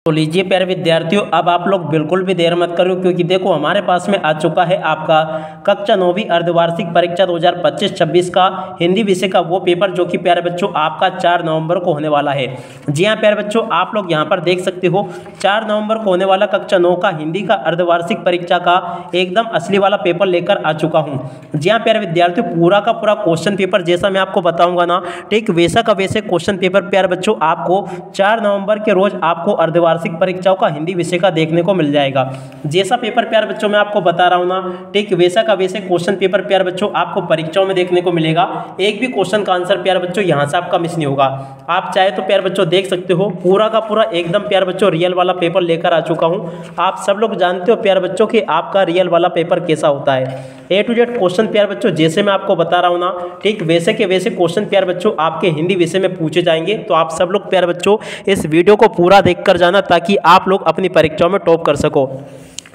तो लीजिए प्यारे विद्यार्थियों, अब आप लोग बिल्कुल भी देर मत करो, क्योंकि देखो हमारे पास में आ चुका है आपका कक्षा 9वीं अर्धवार्षिक परीक्षा 2025-26 का हिंदी विषय का वो पेपर जो कि प्यारे बच्चों आपका 4 नवंबर को होने वाला है। जी हाँ प्यारे बच्चों, आप लोग यहाँ पर देख सकते हो 4 नवंबर को होने वाला कक्षा 9 का हिंदी का अर्धवार्षिक परीक्षा का एकदम असली वाला पेपर लेकर आ चुका हूँ। जी हाँ प्यारे विद्यार्थियों, पूरा का पूरा क्वेश्चन पेपर जैसा मैं आपको बताऊंगा ना, ठीक वैसा का वैसे क्वेश्चन पेपर प्यारे बच्चों आपको 4 नवंबर के रोज आपको अर्धवार्षिक परीक्षाओं का हिंदी विषय का देखने को मिल जाएगा। जैसा पेपर प्यारे बच्चों मैं आपको बता रहा हूं ना, ठीक वैसा का वैसे क्वेश्चन पेपर प्यारे बच्चों आपको परीक्षाओं में देखने को मिलेगा। एक भी क्वेश्चन का आंसर प्यारे बच्चों यहां से आपका मिस नहीं होगा। आप चाहे तो प्यारे बच्चों देख सकते हो, पूरा का पूरा एकदम प्यारे बच्चों रियल वाला पेपर लेकर आ चुका हूं। आप सब लोग जानते हो प्यारे बच्चों कि आपका रियल वाला पेपर कैसा होता है। A to Z क्वेश्चन प्यारे बच्चों जैसे मैं आपको बता रहा हूं ना, ठीक वैसे के वैसे क्वेश्चन प्यारे बच्चों आपके हिंदी विषय में पूछे जाएंगे। तो आप सब लोग प्यारे बच्चों इस वीडियो को पूरा देखकर जाना, ताकि आप लोग अपनी परीक्षाओं में टॉप कर सको।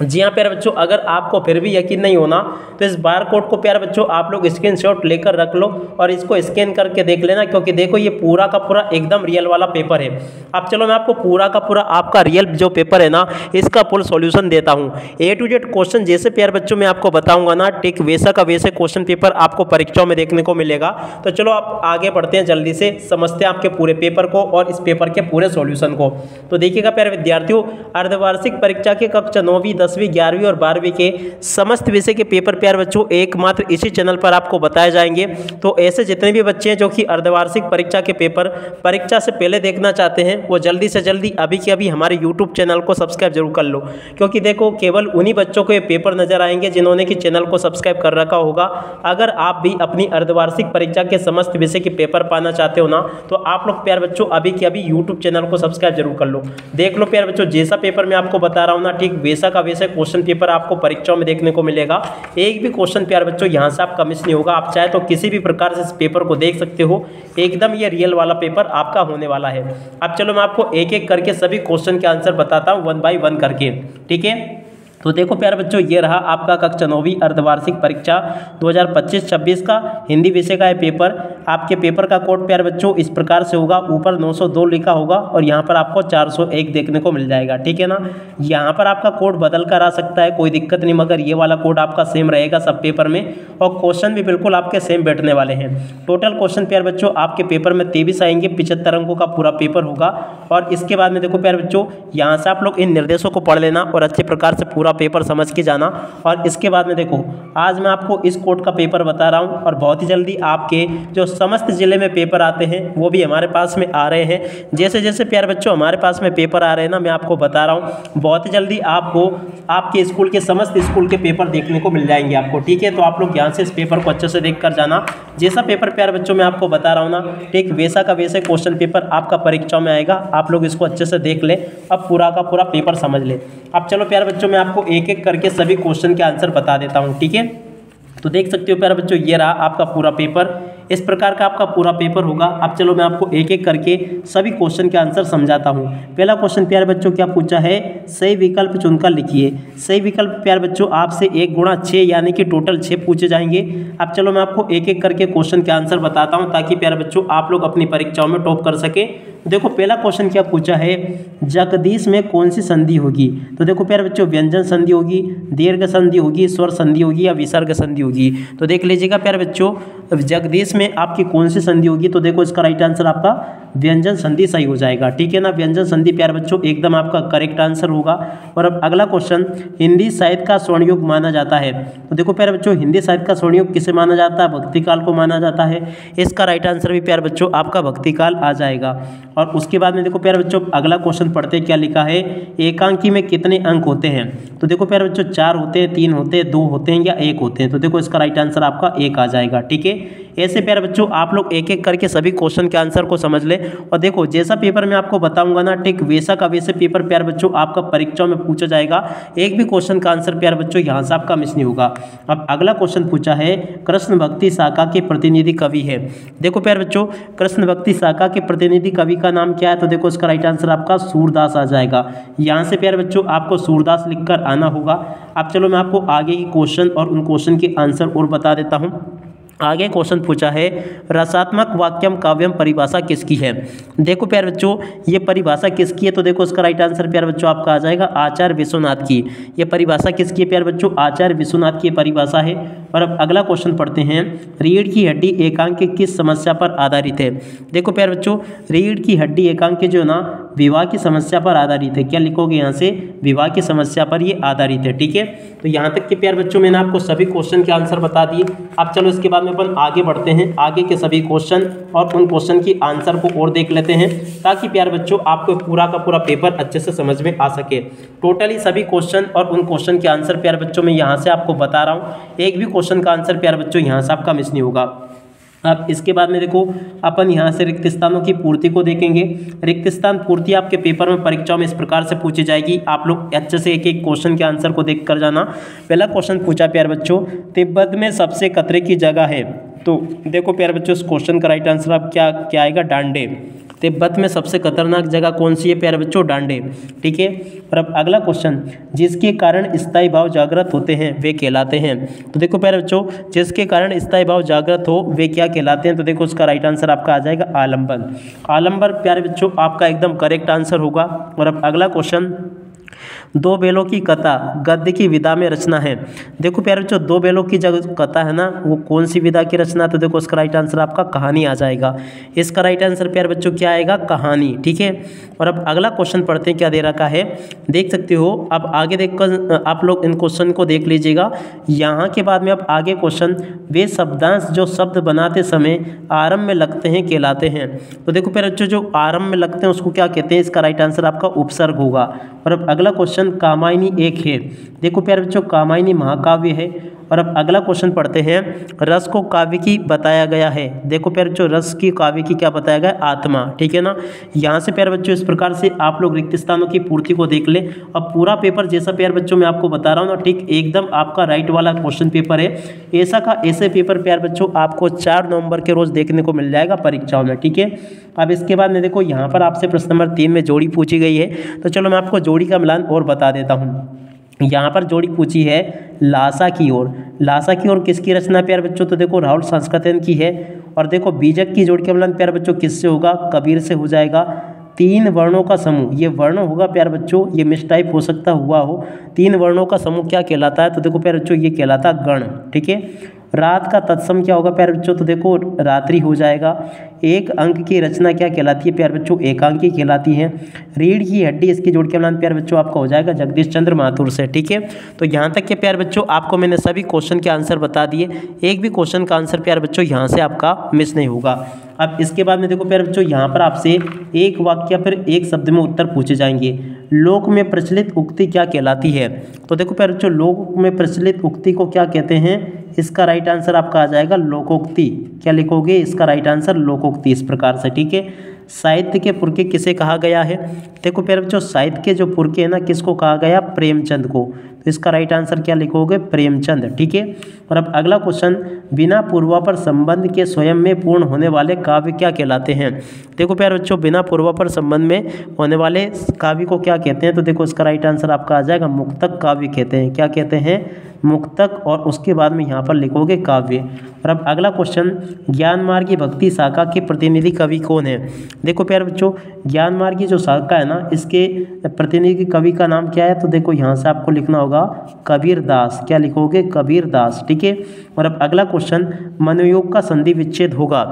जी हाँ प्यारे बच्चों, अगर आपको फिर भी यकीन नहीं होना तो इस बार कोड को प्यारे बच्चों आप लोग स्क्रीनशॉट लेकर रख लो और इसको स्कैन करके देख लेना, क्योंकि देखो ये पूरा का पूरा एकदम रियल वाला पेपर है। अब चलो मैं आपको पूरा का पूरा आपका रियल जो पेपर है ना, इसका फुल सॉल्यूशन देता हूँ। A to Z क्वेश्चन जैसे प्यारे बच्चों मैं आपको बताऊंगा ना, ठीक वैसा का वैसे क्वेश्चन पेपर आपको परीक्षाओं में देखने को मिलेगा। तो चलो आप आगे बढ़ते हैं, जल्दी से समझते हैं आपके पूरे पेपर को और इस पेपर के पूरे सॉल्यूशन को। तो देखिएगा प्यारे विद्यार्थियों, अर्धवार्षिक परीक्षा के कक्षा 9वीं 10वीं 11वीं और 12वीं के समस्त विषय के पेपर प्यारे बच्चों एकमात्र इसी चैनल पर आपको बताए जाएंगे। तो ऐसे जितने भी बच्चे हैं जो कि अर्धवार्षिक परीक्षा के पेपर परीक्षा से पहले देखना चाहते हैं, वो जल्दी से जल्दी अभी के अभी हमारे यूट्यूब चैनल को सब्सक्राइब जरूर कर लो, क्योंकि देखो केवल उन्हीं बच्चों को ये पेपर नजर आएंगे जिन्होंने कि चैनल को सब्सक्राइब कर रखा होगा। अगर आप भी अपनी अर्धवार्षिक परीक्षा के समस्त विषय के पेपर पाना चाहते हो ना, तो आप लोग प्यारे बच्चों अभी के अभी यूट्यूब चैनल को सब्सक्राइब जरूर कर लो। देख लो प्यारे बच्चों, जैसा पेपर मैं आपको बता रहा हूँ ना, ठीक वैसा का वैसा क्वेश्चन पेपर आपको परीक्षाओं में देखने को मिलेगा। एक भी क्वेश्चन प्यारे बच्चों यहां से आपका मिस नहीं होगा। आप चाहे तो किसी भी प्रकार से इस पेपर को देख सकते हो, एकदम ये रियल वाला पेपर आपका होने वाला है। अब चलो मैं आपको एक एक करके सभी क्वेश्चन के आंसर बताता हूं, 1 बाय 1 करके, ठीक है। तो देखो प्यारे बच्चों, ये रहा आपका कक्षा 9वीं अर्धवार्षिक परीक्षा 2025-26 का हिंदी विषय का है पेपर। आपके पेपर का कोड प्यारे बच्चों इस प्रकार से होगा, ऊपर 902 लिखा होगा और यहाँ पर आपको 401 देखने को मिल जाएगा, ठीक है ना। यहाँ पर आपका कोड बदल कर आ सकता है, कोई दिक्कत नहीं, मगर ये वाला कोड आपका सेम रहेगा सब पेपर में, और क्वेश्चन भी बिल्कुल आपके सेम बैठने वाले हैं। टोटल क्वेश्चन प्यारे बच्चों आपके पेपर में 23 आएंगे, 75 अंकों का पूरा पेपर होगा। और इसके बाद में देखो प्यारे बच्चों, यहाँ से आप लोग इन निर्देशों को पढ़ लेना और अच्छे प्रकार से पूरा पेपर समझ के जाना। और इसके बाद में देखो, आज मैं आपको इस कोड का पेपर बता रहा हूं और बहुत ही जल्दी आपके जो समस्त जिले में पेपर आते हैं वो भी हमारे पास में आ रहे हैं। जैसे जैसे प्यारे बच्चों हमारे पास में पेपर आ रहे हैं ना, मैं आपको बता रहा हूं बहुत ही जल्दी आपको आपके स्कूल के समस्त स्कूल के पेपर देखने को मिल जाएंगे आपको, ठीक है। तो आप लोग यहाँ से इस पेपर को अच्छे से देख कर जाना। जैसा पेपर प्यारे बच्चों मैं आपको बता रहा हूँ ना, ठीक वैसा का वैसे क्वेश्चन पेपर आपका परीक्षाओं में आएगा। आप लोग इसको अच्छे से देख ले, अब पूरा का पूरा पेपर समझ ले। अब चलो प्यारे बच्चों, मैं आपको एक एक करके सभी क्वेश्चन के आंसर बता देता हूं, ठीक है। तो देख सकते हो प्यारे बच्चों, ये रहा आपका पूरा पेपर, इस प्रकार का आपका पूरा पेपर होगा। अब चलो मैं आपको एक एक करके सभी क्वेश्चन के आंसर समझाता हूं। पहला क्वेश्चन प्यारे बच्चों क्या पूछा है, सही विकल्प चुनकर लिखिए। सही विकल्प प्यारे बच्चों आपसे 1 गुणा 6 यानी कि टोटल 6 पूछे जाएंगे। अब चलो मैं आपको एक एक करके क्वेश्चन के आंसर बताता हूं, ताकि प्यारे बच्चों आप लोग अपनी परीक्षाओं में टॉप कर सके। देखो पहला क्वेश्चन क्या पूछा है, जगदीश में कौन सी संधि होगी। तो देखो प्यारे बच्चों, व्यंजन संधि होगी, दीर्घ संधि होगी, स्वर संधि होगी या विसर्ग संधि होगी। तो देख लीजिएगा प्यारे बच्चों, जगदीश में आपकी कौन सी संधि होगी। तो देखो इसका राइट आंसर आपका व्यंजन संधि सही हो जाएगा, ठीक है ना। व्यंजन संधि प्यारे बच्चों एकदम आपका करेक्ट आंसर होगा। और अब अगला क्वेश्चन, हिंदी साहित्य का स्वर्ण युग माना जाता है। तो देखो प्यारे बच्चों, हिंदी साहित्य का स्वर्ण युग किसे माना जाता है, भक्ति काल को माना जाता है। इसका राइट आंसर भी प्यारे बच्चों आपका भक्ति काल आ जाएगा। और उसके बाद में देखो प्यारे बच्चों, अगला क्वेश्चन पढ़ते क्या लिखा है, एकांकी में कितने अंक होते हैं। तो देखो प्यारे बच्चों, 4 होते हैं, 3 होते हैं, 2 होते हैं या 1 होते हैं। तो देखो इसका राइट आंसर आपका 1 आ जाएगा, ठीक है। ऐसे प्यारे बच्चों आप लोग एक एक करके सभी क्वेश्चन के आंसर को समझ ले। और देखो जैसा पेपर मैं आपको बताऊंगा ना, ठीक वैसा का वैसे पेपर प्यारे बच्चों आपका परीक्षाओं में पूछा जाएगा। एक भी क्वेश्चन का आंसर प्यारे बच्चों यहाँ से आपका मिस नहीं होगा। अब अगला क्वेश्चन पूछा है, कृष्ण भक्ति शाखा के प्रतिनिधि कवि है। देखो प्यारे बच्चों, कृष्ण भक्ति शाखा के प्रतिनिधि कवि का नाम क्या है। तो देखो इसका राइट आंसर आपका सूरदास आ जाएगा। यहाँ से प्यारे बच्चों आपको सूरदास लिखकर आना होगा। अब चलो मैं आपको आगे की क्वेश्चन और उन क्वेश्चन के आंसर और बता देता हूँ। आगे क्वेश्चन पूछा है रसात्मक वाक्यम काव्यम परिभाषा किसकी है। देखो प्यारे बच्चों ये परिभाषा किसकी है, तो देखो इसका राइट आंसर प्यारे बच्चों आपका आ जाएगा आचार्य विश्वनाथ की। ये परिभाषा किसकी है प्यारे बच्चों, आचार्य विश्वनाथ की परिभाषा है। और अब अगला क्वेश्चन पढ़ते हैं, रीढ़ की हड्डी एकांक किस समस्या पर आधारित है। देखो प्यारे बच्चों रीढ़ की हड्डी एकांक जो है ना विवाह की समस्या पर आधारित है। क्या लिखोगे यहाँ से, विवाह की समस्या पर ये आधारित है। ठीक है, तो यहाँ तक के प्यारे बच्चों मैंने आपको सभी क्वेश्चन के आंसर बता दिए। अब चलो इसके बाद में अपन आगे बढ़ते हैं, आगे के सभी क्वेश्चन और उन क्वेश्चन की आंसर को और देख लेते हैं, ताकि प्यारे बच्चों आपको पूरा का पूरा पेपर अच्छे से समझ में आ सके। टोटली सभी क्वेश्चन और उन क्वेश्चन के आंसर प्यारे बच्चों मैं यहाँ से आपको बता रहा हूँ, एक भी क्वेश्चन का आंसर प्यारे बच्चों यहाँ से आपका मिस नहीं होगा। अब इसके बाद में देखो अपन यहाँ से रिक्त स्थानों की पूर्ति को देखेंगे। रिक्त स्थान पूर्ति आपके पेपर में परीक्षाओं में इस प्रकार से पूछी जाएगी, आप लोग अच्छे से एक एक क्वेश्चन के आंसर को देख कर जाना। पहला क्वेश्चन पूछा प्यारे बच्चों, तिब्बत में सबसे खतरे की जगह है। तो देखो प्यारे बच्चों इस क्वेश्चन का राइट आंसर आप क्या आएगा, डांडे। तिब्बत में सबसे खतरनाक जगह कौन सी है प्यारे बच्चों, डांडे। ठीक है, और अब अगला क्वेश्चन, जिसके कारण स्थायी भाव जागृत होते हैं वे कहलाते हैं। तो देखो प्यारे बच्चों जिसके कारण स्थायी भाव जागृत हो वे क्या कहलाते हैं, तो देखो उसका राइट आंसर आपका आ जाएगा आलंबन। आलंबन प्यारे बच्चों आपका एकदम करेक्ट आंसर होगा। और अब अगला क्वेश्चन, दो बेलों की कथा गद्य की विधा में रचना है। देखो प्यारे बच्चों दो बेलों की जो कथा है ना वो कौन सी विधा की रचना, तो देखो उसका राइट आंसर आपका कहानी आ जाएगा। इसका राइट आंसर प्यारे बच्चों क्या आएगा, कहानी। ठीक है, और अब अगला क्वेश्चन पढ़ते हैं, क्या दे रखा है देख सकते हो। अब आगे देखकर आप लोग इन क्वेश्चन को देख लीजिएगा। यहाँ के बाद में अब आगे क्वेश्चन, वे शब्दांश जो शब्द बनाते समय आरंभ में लगते हैं कहलाते हैं। तो देखो प्यारे बच्चों जो आरंभ में लगते हैं उसको क्या कहते हैं, इसका राइट आंसर आपका उपसर्ग होगा। और अब अगला क्वेश्चन, कामायनी एक है। देखो प्यारे बच्चों कामायनी महाकाव्य है। और अब अगला क्वेश्चन पढ़ते हैं, रस को काव्य की बताया गया है। देखो प्यारे बच्चों रस की काव्य की क्या बताया गया, आत्मा। ठीक है ना, यहाँ से प्यारे बच्चों इस प्रकार से आप लोग रिक्त स्थानों की पूर्ति को देख ले। अब पूरा पेपर जैसा प्यारे बच्चों मैं आपको बता रहा हूँ ना, ठीक एकदम आपका राइट वाला क्वेश्चन पेपर है। ऐसा का ऐसे पेपर प्यारे बच्चों आपको 4 नवंबर के रोज देखने को मिल जाएगा परीक्षाओं में। ठीक है, अब इसके बाद में देखो यहाँ पर आपसे प्रश्न नंबर 3 में जोड़ी पूछी गई है। तो चलो मैं आपको जोड़ी का मिलान और बता देता हूँ। यहाँ पर जोड़ी पूछी है लासा की ओर। लासा की ओर किसकी रचना प्यारे बच्चों, तो देखो राहुल सांस्कृतिक की है। और देखो बीजक की जोड़ी का मिलान प्यारे बच्चों किससे होगा, कबीर से हो जाएगा। 3 वर्णों का समूह, ये वर्ण होगा प्यारे बच्चों, ये मिस टाइप हो सकता हुआ हो। 3 वर्णों का समूह क्या कहलाता है, तो देखो प्यारे बच्चों ये कहलाता गण। ठीक है, रात का तत्सम क्या होगा प्यारे बच्चों, तो देखो रात्रि हो जाएगा। एक अंक की रचना क्या कहलाती है प्यारे बच्चों, एकांकी कहलाती है। रीढ़ की हड्डी इसकी जोड़ के मिलान प्यारे बच्चों आपका हो जाएगा जगदीश चंद्र माथुर से। ठीक है, तो यहाँ तक के प्यारे बच्चों आपको मैंने सभी क्वेश्चन के आंसर बता दिए, एक भी क्वेश्चन का आंसर प्यारे बच्चों यहाँ से आपका मिस नहीं होगा। अब इसके बाद में देखो प्यारे बच्चों यहाँ पर आपसे एक वाक्य फिर एक शब्द में उत्तर पूछे जाएंगे। लोक में प्रचलित उक्ति क्या कहलाती है, तो देखो प्यारे बच्चों लोक में प्रचलित उक्ति को क्या कहते हैं, इसका राइट आंसर आपका आ जाएगा लोकोक्ति। क्या लिखोगे, इसका राइट आंसर लोकोक्ति इस प्रकार से। ठीक है, साहित्य के पुरखे किसे कहा गया है, देखो प्यारे बच्चों साहित्य के जो पुरखे है ना किसको कहा गया, प्रेमचंद को। तो इसका राइट आंसर क्या लिखोगे, प्रेमचंद। ठीक है, और अब अगला क्वेश्चन, बिना पूर्वापर संबंध के स्वयं में पूर्ण होने वाले काव्य क्या कहलाते हैं। देखो प्यारे बच्चों बिना पूर्वापर संबंध में होने वाले काव्य को क्या कहते हैं, तो देखो इसका राइट आंसर आपका आ जाएगा मुक्तक काव्य कहते हैं। क्या कहते हैं, मुक्तक। और उसके बाद में यहाँ पर लिखोगे काव्य। और अब अगला क्वेश्चन, ज्ञान मार्गी भक्ति शाखा के प्रतिनिधि कवि कौन है। देखो प्यारे बच्चों ज्ञान मार्गी जो शाखा है ना इसके प्रतिनिधि कवि का नाम क्या है, तो देखो यहाँ से आपको लिखना होगा कबीर दास। क्या लिखोगे, कबीर दास। ठीक है, और अब अगला क्वेश्चन, मनोयोग का संधि विच्छेद होगा।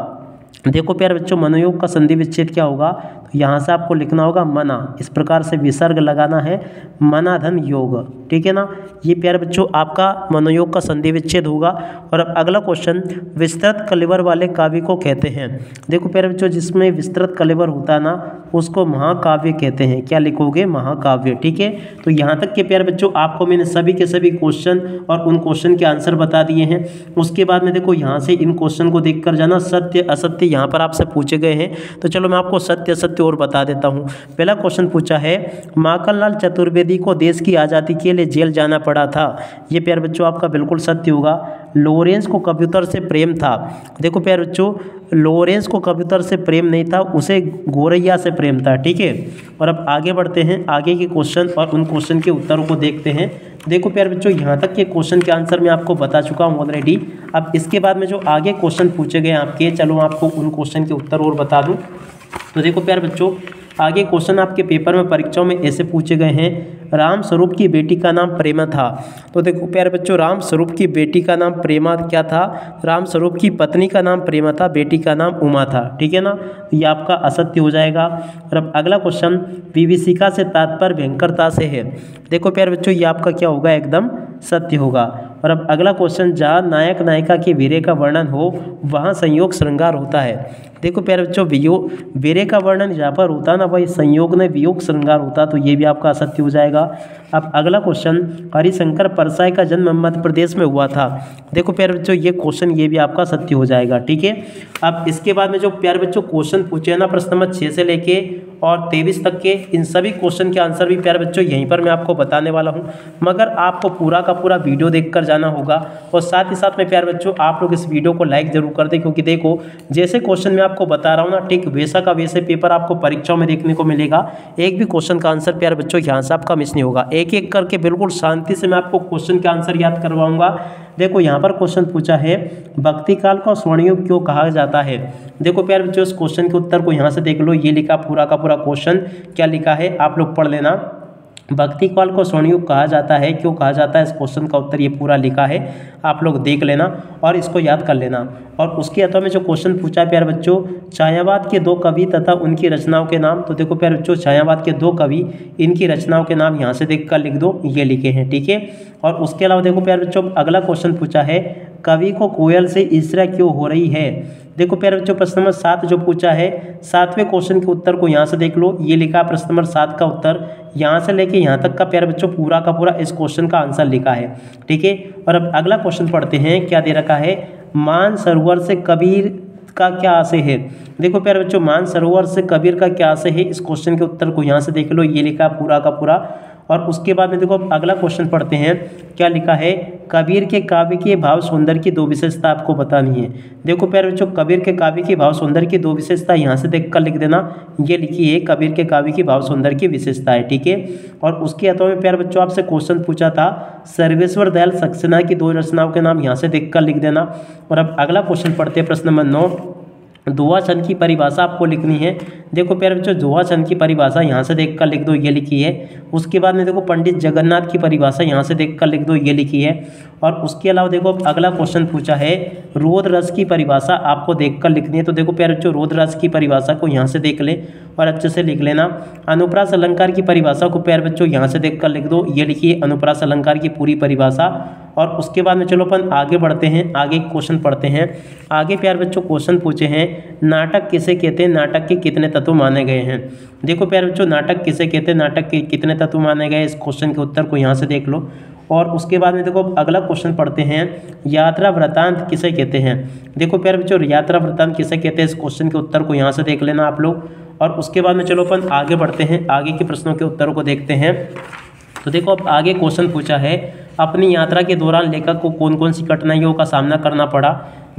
देखो प्यारे बच्चों मनोयोग का संधि विच्छेद क्या होगा, तो यहाँ से आपको लिखना होगा मना। इस प्रकार से विसर्ग लगाना है, मनाधन योग। ठीक है ना, ये प्यारे बच्चों आपका मनोयोग का संधि विच्छेद होगा। और अब अगला क्वेश्चन, विस्तृत कलेवर वाले काव्य को कहते हैं। देखो प्यारे बच्चों जिसमें विस्तृत कलेवर होता है ना उसको महाकाव्य कहते हैं। क्या लिखोगे, महाकाव्य। ठीक है, तो यहाँ तक के प्यारे बच्चों आपको मैंने सभी के सभी क्वेश्चन और उन क्वेश्चन के आंसर बता दिए हैं। उसके बाद में देखो यहाँ से इन क्वेश्चन को देख कर जाना, सत्य असत्य यहाँ पर आपसे पूछे गए हैं। तो चलो मैं आपको सत्य असत्य और बता देता हूँ। पहला क्वेश्चन पूछा है, माखनलाल चतुर्वेदी को देश की आज़ादी के लिए जेल जाना पड़ा था। ये प्यारे बच्चों आपका बिल्कुल सत्य होगा। लॉरेंस को कबूतर से प्रेम था। देखो प्यारे बच्चों लॉरेंस को कबूतर से प्रेम नहीं था, उसे गोरैया से प्रेम था। ठीक है, और अब आगे बढ़ते हैं, आगे के क्वेश्चन और उन क्वेश्चन के उत्तरों को देखते हैं, देखो प्यारे बच्चों, यहाँ तक के क्वेश्चन के आंसर मैं आपको बता चुका हूँ ऑलरेडी। अब इसके बाद में जो आगे क्वेश्चन पूछे गए आपके, चलो आपको उन क्वेश्चन के उत्तर और बता दूँ। तो देखो प्यारे बच्चों, आगे क्वेश्चन आपके पेपर में परीक्षाओं में ऐसे पूछे गए हैं, राम स्वरूप की बेटी का नाम प्रेमा था। तो देखो प्यारे बच्चों, राम स्वरूप की बेटी का नाम प्रेमा क्या था? राम स्वरूप की पत्नी का नाम प्रेमा था, बेटी का नाम उमा था। ठीक है ना, ये आपका असत्य हो जाएगा। और अब अगला क्वेश्चन, विभीषिका से तात्पर्य भयंकरता से है। देखो प्यारे बच्चों, ये आपका क्या होगा? एकदम सत्य होगा। और अब अगला क्वेश्चन, जहाँ नायक नायिका के वीर्य का वर्णन हो वहाँ संयोग श्रृंगार होता है। देखो प्यारे बच्चों, वीर्य का वर्णन जहाँ पर होता है ना, वही संयोग में वियोग श्रृंगार होता, तो ये भी आपका असत्य हो जाएगा। अब अगला क्वेश्चन, हरिशंकर परसाई का जन्म मध्य प्रदेश में हुआ था। देखो प्यारे बच्चों, ये क्वेश्चन ये भी आपका सत्य हो जाएगा। ठीक है, अब इसके बाद में जो प्यारे बच्चों क्वेश्चन पूछे हैं ना, प्रश्न नंबर 6 से लेके और 23 तक के, इन सभी क्वेश्चन के आंसर भी प्यारे बच्चों यहीं पर मैं आपको बताने वाला हूं, मगर आपको पूरा का पूरा वीडियो देखकर जाना होगा। और साथ ही साथ में प्यारे बच्चों, आप लोग इस वीडियो को लाइक जरूर कर दें, क्योंकि देखो जैसे क्वेश्चन मैं आपको बता रहा हूं ना, ठीक वैसा का वैसे पेपर आपको परीक्षाओं में देखने को मिलेगा। एक भी क्वेश्चन का आंसर प्यारे बच्चों यहाँ से आपका मिस नहीं होगा। एक एक करके बिल्कुल शांति से मैं आपको क्वेश्चन के आंसर याद करवाऊंगा। देखो यहाँ पर क्वेश्चन पूछा है, भक्ति काल को स्वर्णयुग क्यों कहा जाता है। देखो प्यारे बच्चों, इस क्वेश्चन के उत्तर को यहाँ से देख लो, ये लिखा पूरा का पूरा क्वेश्चन क्या लिखा है, आप लोग पढ़ लेना। भक्ति काल को स्वर्णयुग कहा जाता है, क्यों कहा जाता है, इस क्वेश्चन का उत्तर ये पूरा लिखा है, आप लोग देख लेना और इसको याद कर लेना। और उसके अथवा में जो क्वेश्चन पूछा है प्यारे बच्चों, छायावाद के 2 कवि तथा उनकी रचनाओं के नाम। तो देखो प्यारे बच्चों, छायावाद के 2 कवि, इनकी रचनाओं के नाम यहाँ से देख कर लिख दो, ये लिखे हैं। ठीक है, और उसके अलावा देखो प्यारे बच्चों, अगला क्वेश्चन पूछा है, कवि को कोयल से ईर्ष्या क्यों हो रही है। देखो प्यारे बच्चों, प्रश्न नंबर 7 जो पूछा है, 7वें क्वेश्चन के उत्तर को यहाँ से देख लो, ये लिखा प्रश्न नंबर 7 का उत्तर, यहाँ से लेके यहाँ तक का प्यारे बच्चों पूरा का पूरा इस क्वेश्चन का आंसर लिखा है। ठीक है, और अब अगला क्वेश्चन पढ़ते हैं, क्या दे रखा है, मानसरोवर से कबीर का क्या आशय है। देखो प्यारे बच्चों, मानसरोवर से कबीर का क्या आशय है, इस क्वेश्चन के उत्तर को यहाँ से देख लो, ये लिखा पूरा का पूरा। और उसके बाद में देखो अगला क्वेश्चन पढ़ते हैं, क्या लिखा है, कबीर के काव्य के भाव सौंदर्य की 2 विशेषता आपको बतानी है। देखो प्यारे बच्चों, कबीर के काव्य की भाव सौंदर्य की 2 विशेषता यहाँ से देखकर लिख देना, ये लिखी है कबीर के काव्य की भाव सौंदर्य की विशेषता है। ठीक है, और उसके अथवा में प्यारे बच्चों आपसे क्वेश्चन पूछा था, सर्वेश्वर दयाल सक्सेना की 2 रचनाओं के नाम यहाँ से देखकर लिख देना। और अब अगला क्वेश्चन पढ़ते हैं, प्रश्न नंबर 9, दोहा छंद की परिभाषा आपको लिखनी है। देखो प्यारे बच्चों, दोहा छंद की परिभाषा यहाँ से देखकर लिख दो, ये लिखी है। उसके बाद में देखो पंडित जगन्नाथ की परिभाषा यहाँ से देखकर लिख दो, ये लिखी है। और उसके अलावा देखो अगला क्वेश्चन पूछा है, रोद रस की परिभाषा आपको देखकर लिखनी है। तो देखो प्यारे बच्चों, रोद रस की परिभाषा को यहाँ से देख ले और अच्छे से लिख लेना। अनुप्रास अलंकार की परिभाषा को प्यारे बच्चों यहाँ से देखकर लिख दो, ये लिखिए अनुप्रास अलंकार की पूरी परिभाषा। और उसके बाद में चलो अपन आगे बढ़ते हैं, आगे क्वेश्चन पढ़ते हैं। आगे प्यारे बच्चों क्वेश्चन पूछे हैं, नाटक किसे कहते हैं, नाटक के कितने तत्व माने गए हैं। देखो प्यारे बच्चों, नाटक किसे कहते हैं, नाटक के कितने तत्व माने गए, इस क्वेश्चन के उत्तर को यहाँ से देख लो। और उसके बाद में देखो अगला क्वेश्चन पढ़ते हैं, यात्रा वृत्तांत किसे कहते हैं। देखो प्यारे बच्चों, यात्रा वृत्तांत किसे कहते हैं, इस क्वेश्चन के उत्तर को यहाँ से देख लेना आप लोग। और उसके बाद में चलो अपन आगे बढ़ते हैं, आगे के प्रश्नों के उत्तरों को देखते हैं। तो देखो अब आगे क्वेश्चन पूछा है, अपनी यात्रा के दौरान लेखक को कौन कौन सी कठिनाइयों का सामना करना पड़ा।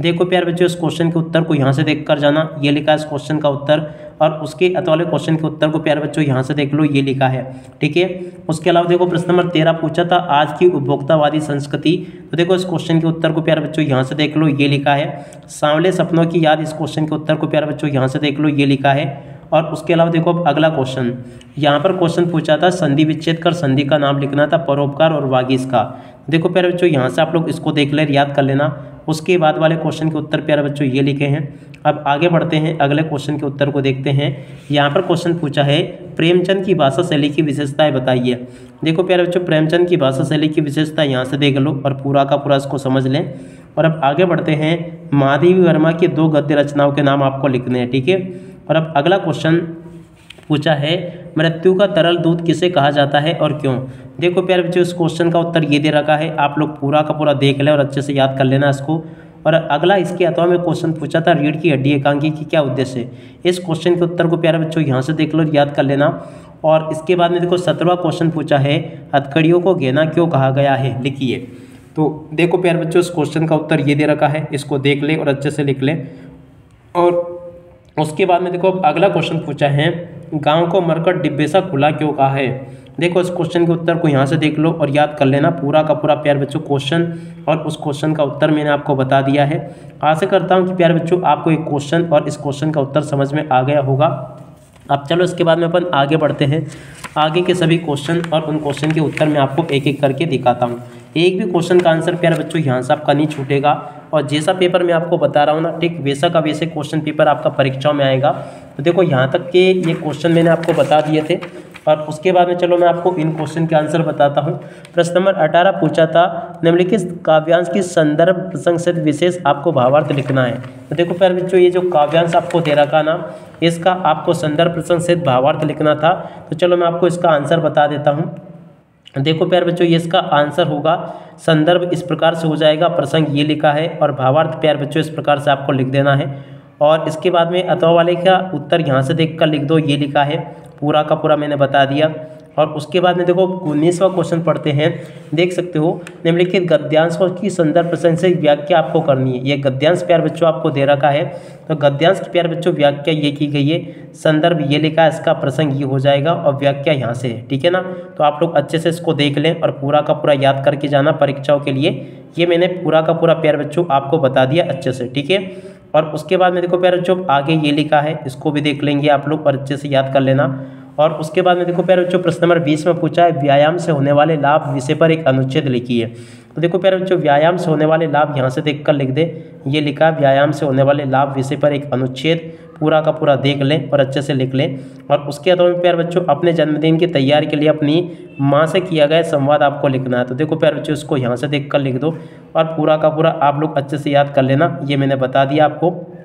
देखो प्यारे बच्चों, इस क्वेश्चन के उत्तर को यहाँ से देख कर जाना, ये लिखा है इस क्वेश्चन का उत्तर। और उसके अतवाले क्वेश्चन के उत्तर को प्यारे बच्चों यहाँ से देख लो, ये लिखा है। ठीक है, उसके अलावा देखो प्रश्न नंबर 13 पूछा था, आज की उपभोक्तावादी संस्कृति। तो देखो इस क्वेश्चन के उत्तर को प्यारे बच्चों यहाँ से देख लो, ये लिखा है। सांवले सपनों की याद, इस क्वेश्चन के उत्तर को प्यारे बच्चों यहाँ से देख लो, ये लिखा है। और उसके अलावा देखो अब अगला क्वेश्चन, यहाँ पर क्वेश्चन पूछा था, संधि विच्छेद कर संधि का नाम लिखना था, परोपकार और वागीश का। देखो प्यारे बच्चों, यहाँ से आप लोग इसको देख ले, याद कर लेना। उसके बाद वाले क्वेश्चन के उत्तर प्यारे बच्चों ये लिखे हैं। अब आगे बढ़ते हैं, अगले क्वेश्चन के उत्तर को देखते हैं। यहाँ पर क्वेश्चन पूछा है, प्रेमचंद की भाषा शैली की विशेषताएं बताइए। देखो प्यारे बच्चों, प्रेमचंद की भाषा शैली की विशेषता यहाँ से देख लो और पूरा का पूरा इसको समझ लें। और अब आगे बढ़ते हैं, महादेवी वर्मा की 2 गद्य रचनाओं के नाम आपको लिखने हैं। ठीक है, और अब अगला क्वेश्चन पूछा है, मृत्यु का तरल दूध किसे कहा जाता है और क्यों। देखो प्यारे बच्चों, इस क्वेश्चन का उत्तर ये दे रखा है, आप लोग पूरा का पूरा देख लें और अच्छे से याद कर लेना इसको। और अगला इसके अथवा में क्वेश्चन पूछा था, रीढ़ की हड्डी एकांकी की क्या उद्देश्य है। इस क्वेश्चन के उत्तर को प्यारे बच्चों यहाँ से देख लो, याद कर लेना। और इसके बाद में देखो 17वां क्वेश्चन पूछा है, हथकड़ियों को गहना क्यों कहा गया है, लिखिए। तो देखो प्यारे बच्चों, इस क्वेश्चन का उत्तर ये दे रखा है, इसको देख ले और अच्छे से लिख ले। और उसके बाद में देखो अब अगला क्वेश्चन पूछा है, गांव को मरकट डिब्बे सा खुला क्यों कहा है। देखो इस क्वेश्चन के उत्तर को यहाँ से देख लो और याद कर लेना पूरा का पूरा प्यारे बच्चों क्वेश्चन, और उस क्वेश्चन का उत्तर मैंने आपको बता दिया है। आशा करता हूँ कि प्यारे बच्चों आपको एक क्वेश्चन और इस क्वेश्चन का उत्तर समझ में आ गया होगा। अब चलो इसके बाद में अपन आगे बढ़ते हैं। आगे के सभी क्वेश्चन और उन क्वेश्चन के उत्तर मैं आपको एक एक करके दिखाता हूँ। एक भी क्वेश्चन का आंसर प्यारे बच्चों यहाँ से आपका नहीं छूटेगा, और जैसा पेपर मैं आपको बता रहा हूँ ना, ठीक वैसा का वैसे क्वेश्चन पेपर आपका परीक्षा में आएगा। तो देखो यहाँ तक के ये क्वेश्चन मैंने आपको बता दिए थे, और उसके बाद में चलो मैं आपको इन क्वेश्चन के आंसर बताता हूँ। प्रश्न नंबर 18 पूछा था, निम्नलिखित काव्यांश की संदर्भ प्रसंग से विशेष आपको भावार्थ लिखना है। तो देखो प्यारे बच्चों ये जो काव्यांश आपको दे रखा ना, इसका आपको संदर्भ प्रसंग से भावार्थ लिखना था। तो चलो मैं आपको इसका आंसर बता देता हूँ। देखो प्यारे बच्चों ये इसका आंसर होगा, संदर्भ इस प्रकार से हो जाएगा, प्रसंग ये लिखा है, और भावार्थ प्यारे बच्चों इस प्रकार से आपको लिख देना है। और इसके बाद में अथवा वाले का उत्तर यहाँ से देख कर लिख दो, ये लिखा है, पूरा का पूरा मैंने बता दिया। और उसके बाद में देखो 19वां क्वेश्चन पढ़ते हैं, देख सकते हो, निम्नलिखित गद्यांशों की संदर्भ प्रसंग से व्याख्या आपको करनी है। ये गद्यांश प्यारे बच्चों आपको दे रखा है, तो गद्यांश की प्यारे बच्चों व्याख्या ये की गई है, संदर्भ ये लिखा है, इसका प्रसंग ये हो जाएगा, और व्याख्या यहाँ से है, ठीक है ना। तो आप लोग अच्छे से इसको देख लें और पूरा का पूरा याद करके जाना परीक्षाओं के लिए। ये मैंने पूरा का पूरा प्यारे बच्चों आपको बता दिया अच्छे से, ठीक है। और उसके बाद में देखो प्यारे बच्चों आगे ये लिखा है, इसको भी देख लेंगे आप लोग और अच्छे से याद कर लेना। और उसके बाद में देखो प्यारे बच्चों प्रश्न नंबर 20 में पूछा है, व्यायाम से होने वाले लाभ विषय पर एक अनुच्छेद लिखिए। तो देखो प्यारे बच्चों व्यायाम से होने वाले लाभ यहाँ से देखकर लिख दे, ये लिखा व्यायाम से होने वाले लाभ विषय पर एक अनुच्छेद, पूरा का पूरा देख लें और अच्छे से लिख लें। और उसके बाद में प्यारे बच्चों अपने जन्मदिन की तैयारी के लिए अपनी माँ से किया गया संवाद आपको लिखना है। तो देखो प्यारे बच्चों इसको यहाँ से देख कर लिख दो, और पूरा का पूरा आप लोग अच्छे से याद कर लेना, ये मैंने बता दिया आपको।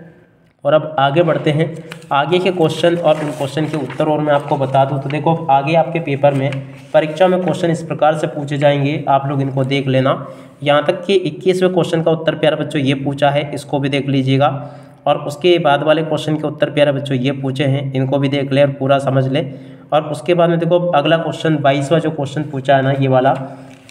और अब आगे बढ़ते हैं, आगे के क्वेश्चन और उन क्वेश्चन के उत्तर और मैं आपको बता दूं। तो देखो आगे आपके पेपर में परीक्षा में क्वेश्चन इस प्रकार से पूछे जाएंगे, आप लोग इनको देख लेना। यहाँ तक कि 21वें क्वेश्चन का उत्तर प्यारे बच्चों ये पूछा है, इसको भी देख लीजिएगा। और उसके बाद वाले क्वेश्चन के उत्तर प्यारे बच्चों ये पूछे हैं, इनको भी देख ले और पूरा समझ ले। और उसके बाद में देखो अगला क्वेश्चन 22वां जो क्वेश्चन पूछा है ना, ये वाला,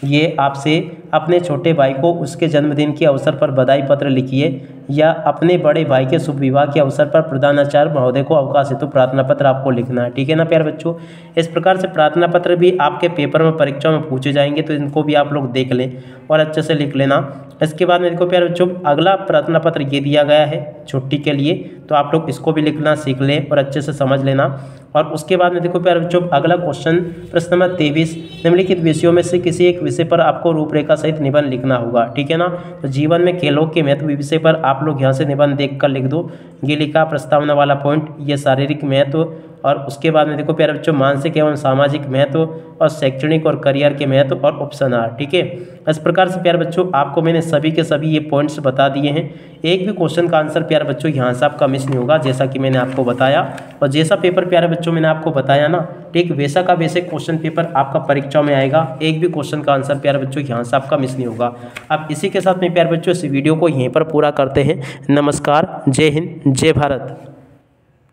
ये आपसे अपने छोटे भाई को उसके जन्मदिन के अवसर पर बधाई पत्र लिखिए, या अपने बड़े भाई के शुभ विवाह के अवसर पर प्रधानाचार्य महोदय को अवकाश हेतु प्रार्थना पत्र आपको लिखना है, ठीक है ना प्यारे बच्चों। इस प्रकार से प्रार्थना पत्र भी आपके पेपर में परीक्षा में पूछे जाएंगे, तो इनको भी आप लोग देख लें और अच्छे से लिख लेना। इसके बाद में देखो प्यारे बच्चों अगला प्रार्थना पत्र ये दिया गया है छुट्टी के लिए, तो आप लोग इसको भी लिखना सीख लें और अच्छे से समझ लेना। और उसके बाद में देखो प्यारे बच्चों अगला क्वेश्चन प्रश्न नंबर 23, निम्नलिखित विषयों में से किसी एक विषय पर आपको रूपरेखा सहित निबंध लिखना होगा, ठीक है ना। तो जीवन में खेलों के महत्व विषय पर आप लोग यहाँ से निबंध देख कर लिख दो, ये लिखा प्रस्तावना वाला पॉइंट, ये शारीरिक महत्व। और उसके बाद में देखो प्यारे बच्चों मानसिक एवं सामाजिक महत्व, और शैक्षणिक और करियर के महत्व, और ऑप्शन आर, ठीक है। इस प्रकार से प्यारे बच्चों आपको मैंने सभी के सभी ये पॉइंट्स बता दिए हैं। एक भी क्वेश्चन का आंसर प्यारे बच्चों यहाँ से आपका मिस नहीं होगा, जैसा कि मैंने आपको बताया। और जैसा पेपर प्यारे बच्चों मैंने आपको बताया ना, ठीक वैसा का वैसे क्वेश्चन पेपर आपका परीक्षा में आएगा। एक भी क्वेश्चन का आंसर प्यारे बच्चों यहाँ से आपका मिस नहीं होगा। अब इसी के साथ में प्यारे बच्चों इस वीडियो को यहीं पर पूरा करते हैं। नमस्कार, जय हिंद, जय भारत।